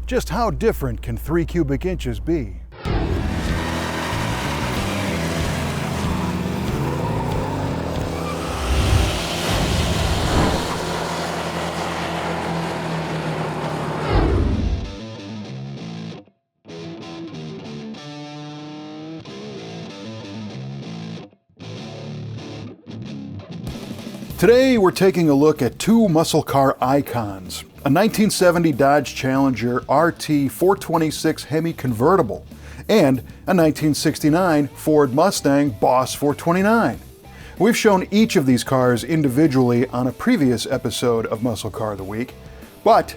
Just how different can 3 cubic inches be? Today we're taking a look at two muscle car icons, a 1970 Dodge Challenger RT 426 Hemi Convertible and a 1969 Ford Mustang BOSS 429. We've shown each of these cars individually on a previous episode of Muscle Car of the Week, but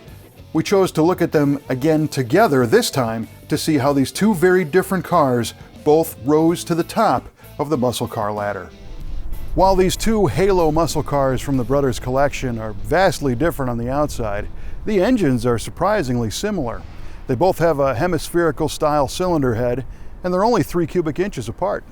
we chose to look at them again together this time to see how these two very different cars both rose to the top of the muscle car ladder. While these two halo muscle cars from the brothers collection are vastly different on the outside, the engines are surprisingly similar. They both have a hemispherical style cylinder head, and they're only 3 cubic inches apart.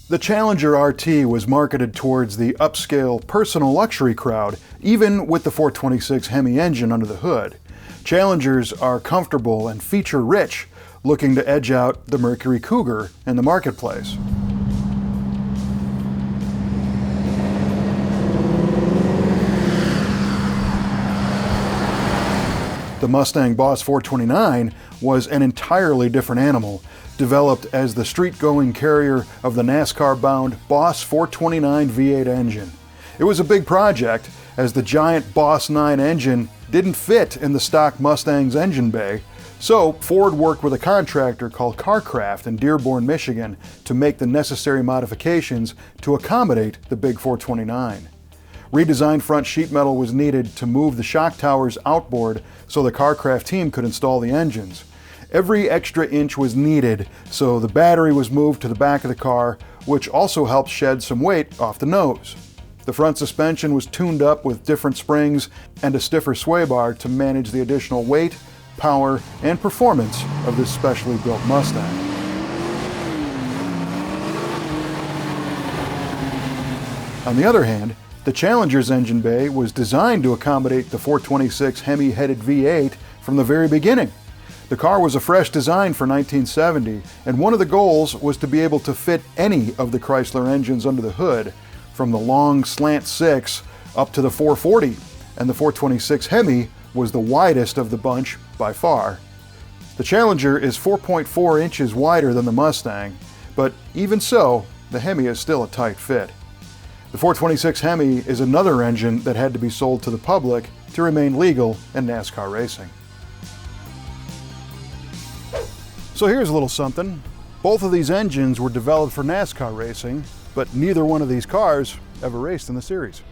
The Challenger RT was marketed towards the upscale personal luxury crowd, even with the 426 Hemi engine under the hood. Challengers are comfortable and feature-rich, looking to edge out the Mercury Cougar in the marketplace. The Mustang BOSS 429 was an entirely different animal, developed as the street-going carrier of the NASCAR-bound BOSS 429 V8 engine. It was a big project, as the giant BOSS 9 engine didn't fit in the stock Mustang's engine bay, so Ford worked with a contractor called Kar Kraft in Dearborn, Michigan, to make the necessary modifications to accommodate the big 429. Redesigned front sheet metal was needed to move the shock towers outboard so the Kar Kraft team could install the engines. Every extra inch was needed, so the battery was moved to the back of the car, which also helped shed some weight off the nose. The front suspension was tuned up with different springs and a stiffer sway bar to manage the additional weight, power, and performance of this specially built Mustang. On the other hand, the Challenger's engine bay was designed to accommodate the 426 Hemi-headed V8 from the very beginning. The car was a fresh design for 1970, and one of the goals was to be able to fit any of the Chrysler engines under the hood, from the long slant 6 up to the 440, and the 426 Hemi was the widest of the bunch by far. The Challenger is 4.4 inches wider than the Mustang, but even so, the Hemi is still a tight fit. The 426 Hemi is another engine that had to be sold to the public to remain legal in NASCAR racing. So here's a little something. Both of these engines were developed for NASCAR racing, but neither one of these cars ever raced in the series.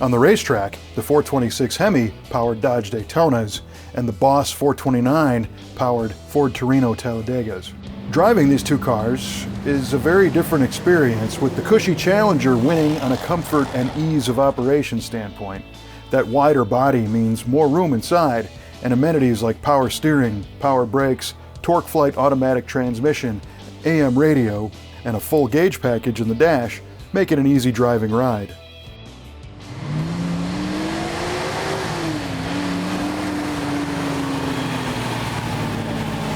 On the racetrack, the 426 Hemi powered Dodge Daytonas, and the BOSS 429 powered Ford Torino Talladegas. Driving these two cars is a very different experience, with the cushy Challenger winning on a comfort and ease of operation standpoint. That wider body means more room inside, and amenities like power steering, power brakes, torque flight automatic transmission, AM radio, and a full gauge package in the dash make it an easy driving ride.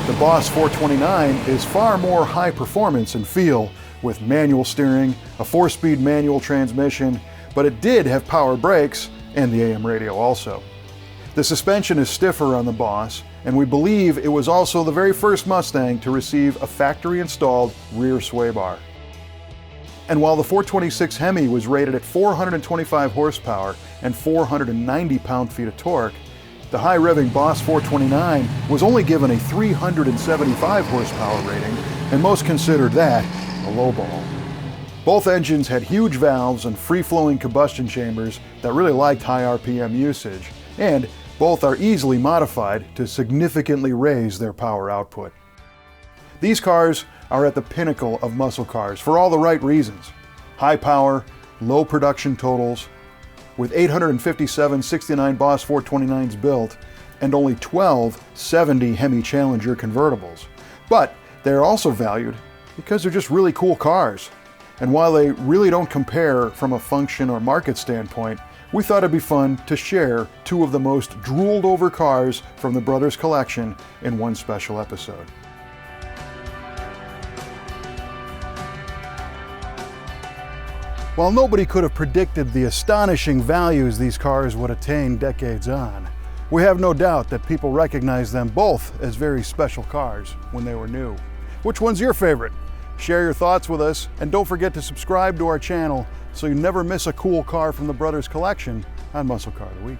The BOSS 429 is far more high performance and feel, with manual steering, a 4-speed manual transmission, but it did have power brakes and the AM radio also. The suspension is stiffer on the BOSS, and we believe it was also the very first Mustang to receive a factory-installed rear sway bar. And while the 426 Hemi was rated at 425 horsepower and 490 pound-feet of torque, the high-revving BOSS 429 was only given a 375 horsepower rating, and most considered that a lowball. Both engines had huge valves and free-flowing combustion chambers that really liked high RPM usage, and both are easily modified to significantly raise their power output. These cars are at the pinnacle of muscle cars for all the right reasons. High power, low production totals, with 857 69 BOSS 429s built and only 12 70 Hemi Challenger convertibles. But they're also valued because they're just really cool cars. And while they really don't compare from a function or market standpoint, we thought it'd be fun to share two of the most drooled over cars from the brothers collection in one special episode. While nobody could have predicted the astonishing values these cars would attain decades on, we have no doubt that people recognize them both as very special cars when they were new. Which one's your favorite? Share your thoughts with us, and don't forget to subscribe to our channel so you never miss a cool car from the brothers collection on Muscle Car of the Week.